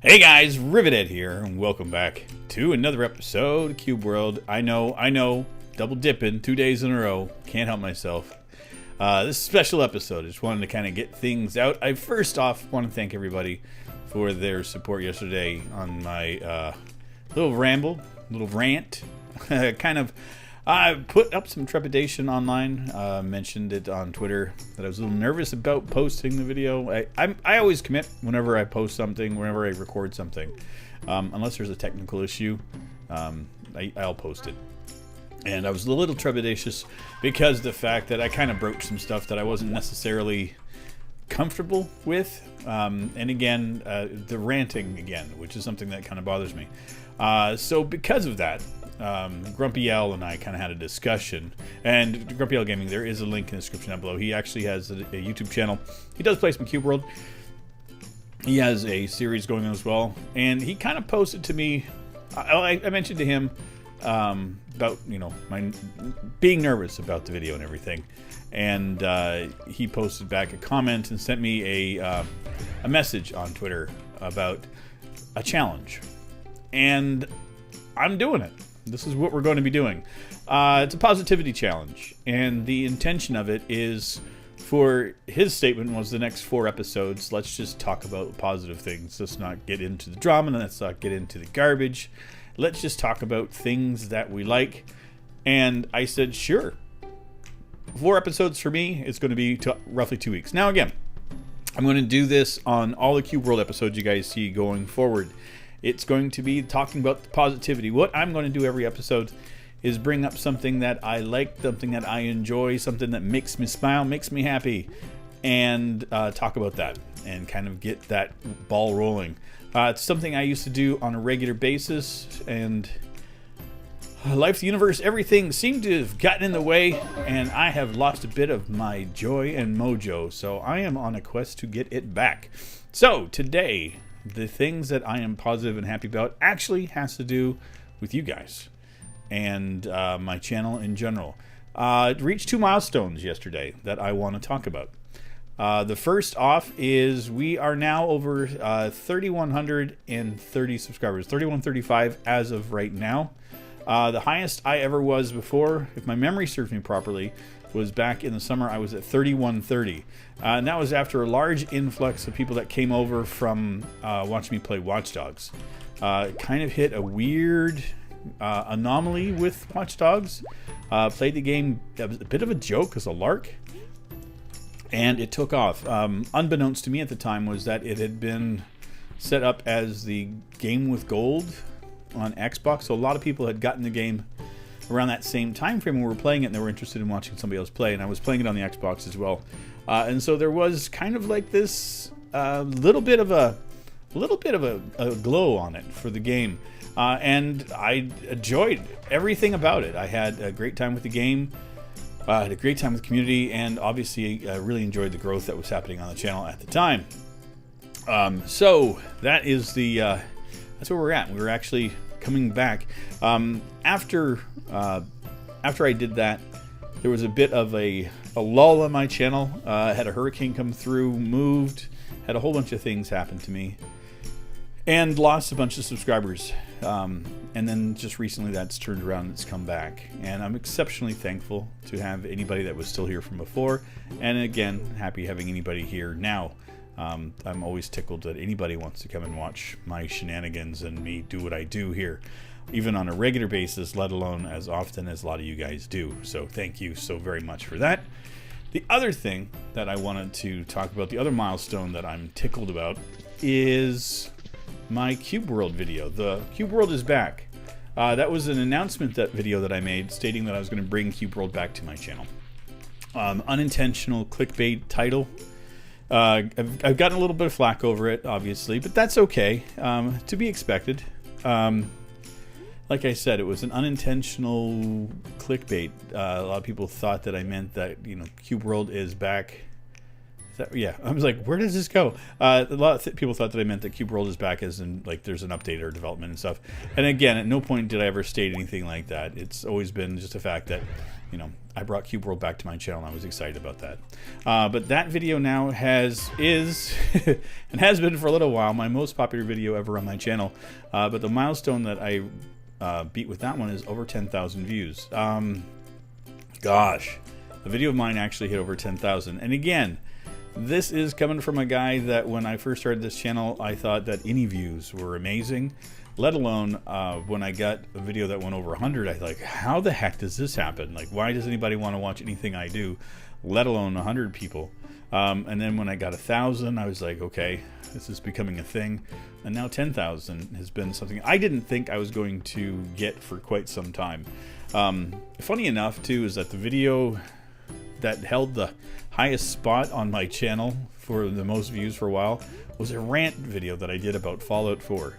Hey guys, Rivet here, and welcome back to another episode of Cube World. I know, double dipping 2 days in a row. Can't help myself. This is a special episode. I just wanted to kind of get things out. I first off want to thank everybody for their support yesterday on my little rant. I put up some trepidation online, mentioned it on Twitter, that I was a little nervous about posting the video. I always commit whenever I post something, whenever I record something. Unless there's a technical issue, I'll post it. And I was a little trepidatious because of the fact that I kind of broached some stuff that I wasn't necessarily comfortable with. And again, the ranting again, which is something that kind of bothers me. So because of that, Grumpy L and I kind of had a discussion, and Grumpy L Gaming, there is a link in the description down below. He actually has a YouTube channel. He does play some Cube World. He has a series going on as well, and he kind of posted to me. I mentioned to him about my being nervous about the video and everything, and he posted back a comment and sent me a message on Twitter about a challenge, and I'm doing it. This is what we're going to be doing. It's a positivity challenge, and the intention of it is, for his statement was, the next 4 episodes, let's just talk about positive things. Let's not get into the drama, and let's not get into the garbage. Let's just talk about things that we like. And I said, sure. 4 episodes for me, it's going to be roughly 2 weeks. Now again, I'm going to do this on all the Cube World episodes you guys see going forward. It's going to be talking about the positivity. What I'm going to do every episode is bring up something that I like, something that I enjoy, something that makes me smile, makes me happy, and talk about that and kind of get that ball rolling. It's something I used to do on a regular basis, and life, the universe, everything seemed to have gotten in the way, and I have lost a bit of my joy and mojo, so I am on a quest to get it back. So today, the things that I am positive and happy about actually has to do with you guys and my channel in general. Reached 2 milestones yesterday that I want to talk about. The first off is we are now over 3,130 subscribers, 3,135 as of right now. The highest I ever was before, if my memory serves me properly, was back in the summer. I was at 3,130. And that was after a large influx of people that came over from watching me play Watch Dogs. Kind of hit a weird anomaly with Watch Dogs. Played the game, it was a bit of a joke as a lark, and it took off. Unbeknownst to me at the time was that it had been set up as the game with gold on Xbox, so a lot of people had gotten the game around that same time frame when we were playing it, and they were interested in watching somebody else play, and I was playing it on the Xbox as well. And so there was kind of like this little bit of a glow on it for the game, and I enjoyed everything about it. I had a great time with the game, had a great time with the community, and obviously I really enjoyed the growth that was happening on the channel at the time. So that is that's where we're at. We were actually coming back after I did that. There was a bit of a lull on my channel. Had a hurricane come through, moved, had a whole bunch of things happen to me, and lost a bunch of subscribers. And then just recently that's turned around and it's come back, and I'm exceptionally thankful to have anybody that was still here from before, and again, happy having anybody here now. I'm always tickled that anybody wants to come and watch my shenanigans and me do what I do here, even on a regular basis, let alone as often as a lot of you guys do. So thank you so very much for that. The other thing that I wanted to talk about, the other milestone that I'm tickled about, is my Cube World video. The Cube World is back. That was an announcement, that video that I made, stating that I was going to bring Cube World back to my channel. Unintentional clickbait title. I've gotten a little bit of flack over it, obviously, but that's okay. To be expected. Like I said, it was an unintentional clickbait. A lot of people thought that I meant that, Cube World is back Yeah, I was like, where does this go? A lot of people thought that I meant that Cube World is back, as in like there's an update or development and stuff. And again, at no point did I ever state anything like that. It's always been just a fact that, you know, I brought Cube World back to my channel, and I was excited about that. But that video now is and has been for a little while my most popular video ever on my channel. But the milestone that I beat with that one is over 10,000 views. Gosh, a video of mine actually hit over 10,000. And again, this is coming from a guy that when I first started this channel, I thought that any views were amazing, let alone when I got a video that went over 100, I thought, like, how the heck does this happen? Like, why does anybody want to watch anything I do, let alone 100 people? And then when I got 1,000, I was like, okay, this is becoming a thing. And now 10,000 has been something I didn't think I was going to get for quite some time. Funny enough, too, is that the video that held the highest spot on my channel for the most views for a while was a rant video that I did about Fallout 4.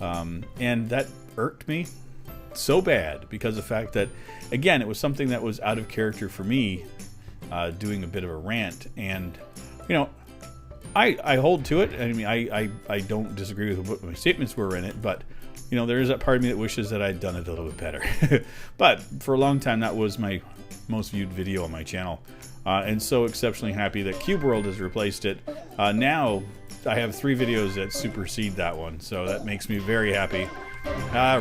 And that irked me so bad because of the fact that, again, it was something that was out of character for me, doing a bit of a rant. And, you know, I hold to it. I mean, I don't disagree with what my statements were in it, but, you know, there is that part of me that wishes that I'd done it a little bit better. But for a long time, that was my most viewed video on my channel. And so exceptionally happy that Cube World has replaced it. Now I have 3 videos that supersede that one, so that makes me very happy.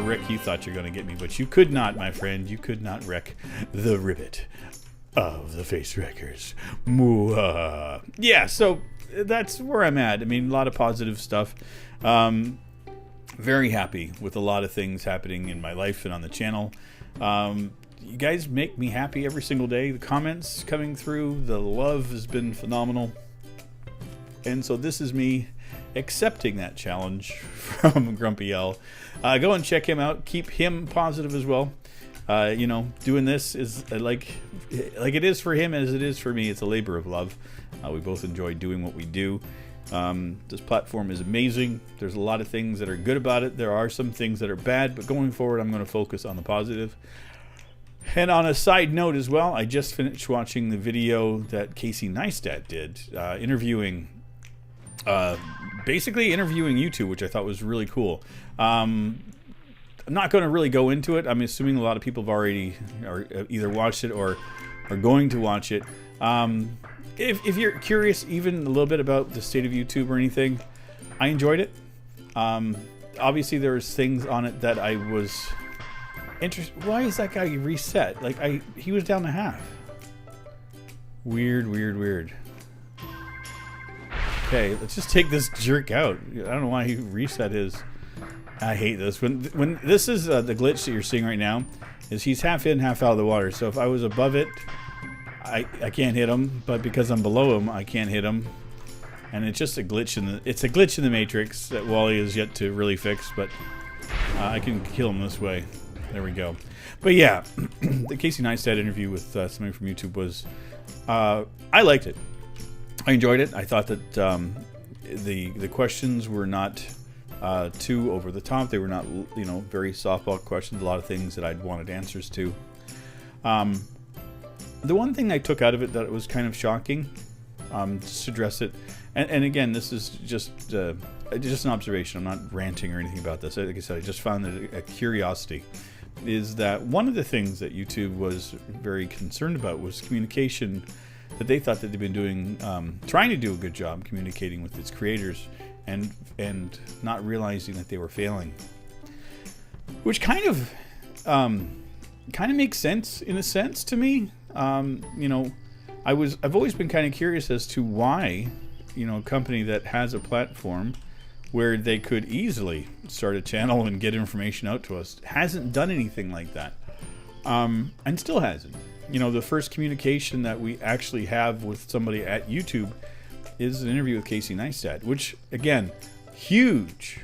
Rick, you thought you were going to get me, but you could not, my friend. You could not wreck the Rivet of the Face Wreckers. Yeah, so that's where I'm at. I mean, a lot of positive stuff. Very happy with a lot of things happening in my life and on the channel. You guys make me happy every single day. The comments coming through, the love has been phenomenal. And so this is me accepting that challenge from Grumpy L. Go and check him out. Keep him positive as well. You know, doing this is like it is for him as it is for me. It's a labor of love. We both enjoy doing what we do. This platform is amazing. There's a lot of things that are good about it. There are some things that are bad, but going forward, I'm going to focus on the positive. And on a side note as well, I just finished watching the video that Casey Neistat did, basically interviewing YouTube, which I thought was really cool. I'm not going to really go into it. I'm assuming a lot of people have already either watched it or are going to watch it. If you're curious even a little bit about the state of YouTube or anything, I enjoyed it. Obviously, there's things on it that I was interested. Why is that guy reset? Like, he was down to half. Weird. Okay, let's just take this jerk out. I don't know why he reset his. I hate this. When this is the glitch that you're seeing right now, is he's half in, half out of the water. So if I was above it, I can't hit him, but because I'm below him, I can't hit him. And it's just a glitch in the Matrix that Wally is yet to really fix, but I can kill him this way. There we go. But yeah, the Casey Neistat interview with somebody from YouTube was, I liked it. I enjoyed it. I thought that the questions were not too over the top. They were not, you know, very softball questions. A lot of things that I'd wanted answers to. The one thing I took out of it that was kind of shocking, just to address it, and again, this is just an observation. I'm not ranting or anything about this. Like I said, I just found it a curiosity. Is that one of the things that YouTube was very concerned about was communication, that they thought that they've been doing, trying to do a good job communicating with its creators, and not realizing that they were failing, which kind of makes sense in a sense to me. You know, I've always been kind of curious as to why, you know, a company that has a platform where they could easily start a channel and get information out to us hasn't done anything like that, and still hasn't. You know, the first communication that we actually have with somebody at YouTube is an interview with Casey Neistat, which, again, huge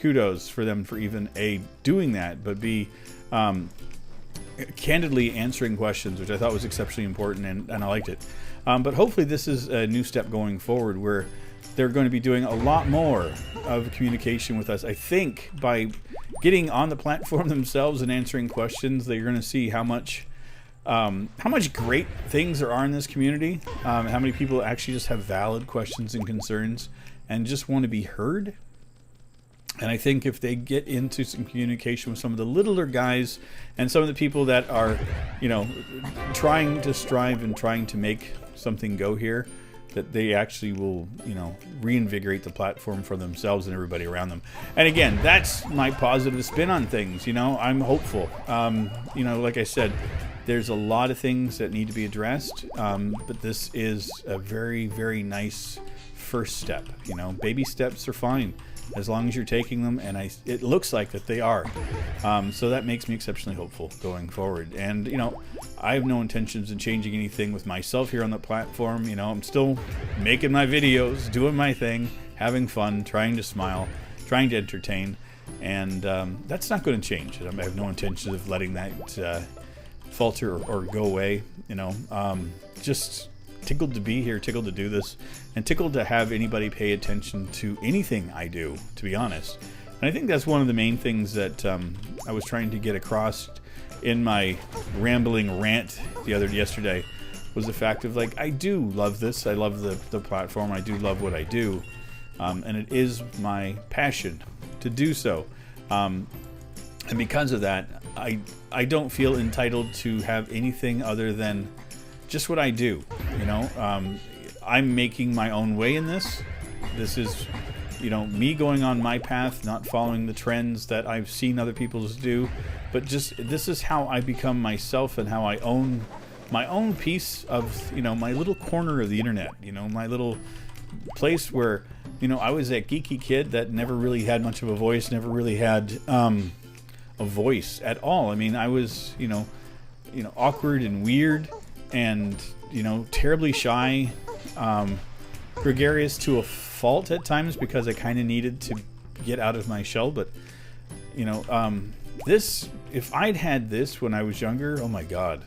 kudos for them for even A, doing that, but B, candidly answering questions, which I thought was exceptionally important, and I liked it. But hopefully this is a new step going forward where they're going to be doing a lot more of communication with us. I think by getting on the platform themselves and answering questions, they're going to see how much how much great things there are in this community, how many people actually just have valid questions and concerns and just want to be heard. And I think if they get into some communication with some of the littler guys and some of the people that are, trying to strive and trying to make something go here, that they actually will, reinvigorate the platform for themselves and everybody around them. And again, that's my positive spin on things. I'm hopeful. Like I said, there's a lot of things that need to be addressed, but this is a very, very nice first step. Baby steps are fine as long as you're taking them, and it looks like that they are. So that makes me exceptionally hopeful going forward. And I have no intentions in changing anything with myself here on the platform. I'm still making my videos, doing my thing, having fun, trying to smile, trying to entertain, and that's not going to change. I have no intention of letting that falter or go away. Just tickled to be here, tickled to do this, and tickled to have anybody pay attention to anything I do, to be honest. And I think that's one of the main things that I was trying to get across in my rambling rant yesterday, was the fact of, I do love this. I love the platform. I do love what I do. And it is my passion to do so. And because of that, I don't feel entitled to have anything other than just what I do. I'm making my own way in this. This is, me going on my path, not following the trends that I've seen other people do, but just this is how I become myself and how I own my own piece of, my little corner of the internet, my little place where, I was that geeky kid that never really had much of a voice, never really had a voice at all. I was, awkward and weird and, terribly shy, gregarious to a fault at times because I kind of needed to get out of my shell. But, if I'd had this when I was younger, oh my God,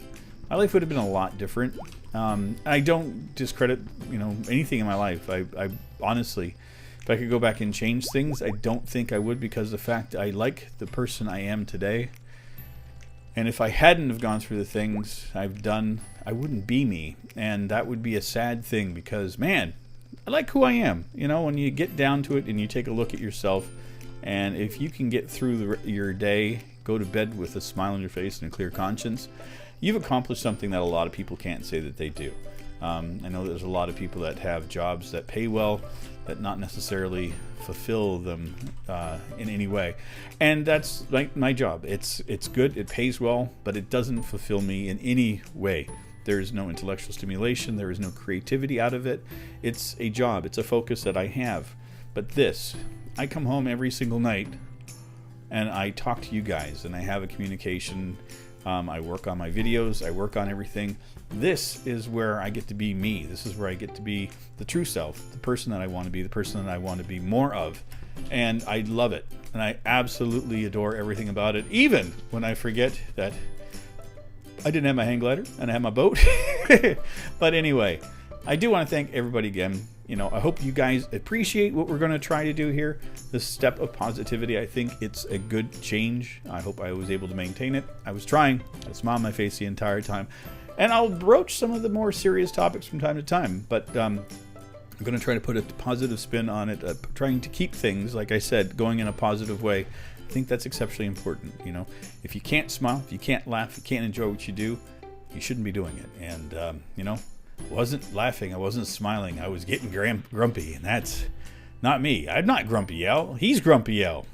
my life would have been a lot different. I don't discredit, anything in my life. I honestly, if I could go back and change things, I don't think I would, because the fact I like the person I am today. And if I hadn't have gone through the things I've done, I wouldn't be me. And that would be a sad thing, because, man, I like who I am. When you get down to it and you take a look at yourself, and if you can get through your day, go to bed with a smile on your face and a clear conscience, you've accomplished something that a lot of people can't say that they do. I know there's a lot of people that have jobs that pay well, that not necessarily fulfill them in any way. And that's like my job. It's good, it pays well, but it doesn't fulfill me in any way. There is no intellectual stimulation, there is no creativity out of it. It's a job, it's a focus that I have. But this, I come home every single night and I talk to you guys, and I have a communication. I work on my videos, I work on everything. This is where I get to be me. This is where I get to be the true self, the person that I want to be, the person that I want to be more of. And I love it. And I absolutely adore everything about it, even when I forget that I didn't have my hang glider and I have my boat. But anyway, I do want to thank everybody again. I hope you guys appreciate what we're going to try to do here. This step of positivity, I think it's a good change. I hope I was able to maintain it. I was trying. I had a smile on my face the entire time. And I'll broach some of the more serious topics from time to time. But I'm going to try to put a positive spin on it, trying to keep things, like I said, going in a positive way. I think that's exceptionally important. If you can't smile, if you can't laugh, if you can't enjoy what you do, you shouldn't be doing it. And, I wasn't laughing, I wasn't smiling, I was getting grumpy, and that's not me. I'm not Grumpy Al. He's Grumpy Al.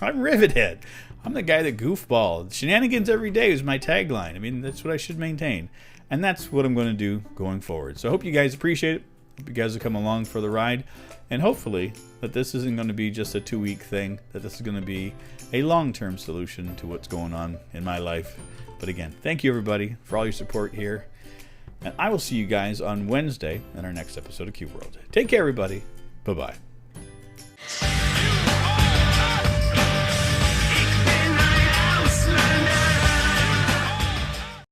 I'm Rivet Head. I'm the guy that goofball. Shenanigans every day is my tagline. That's what I should maintain. And that's what I'm going to do going forward. So I hope you guys appreciate it. Hope you guys will come along for the ride. And hopefully that this isn't going to be just a 2-week thing, that this is going to be a long-term solution to what's going on in my life. But again, thank you everybody for all your support here. And I will see you guys on Wednesday in our next episode of Cube World. Take care, everybody. Bye-bye.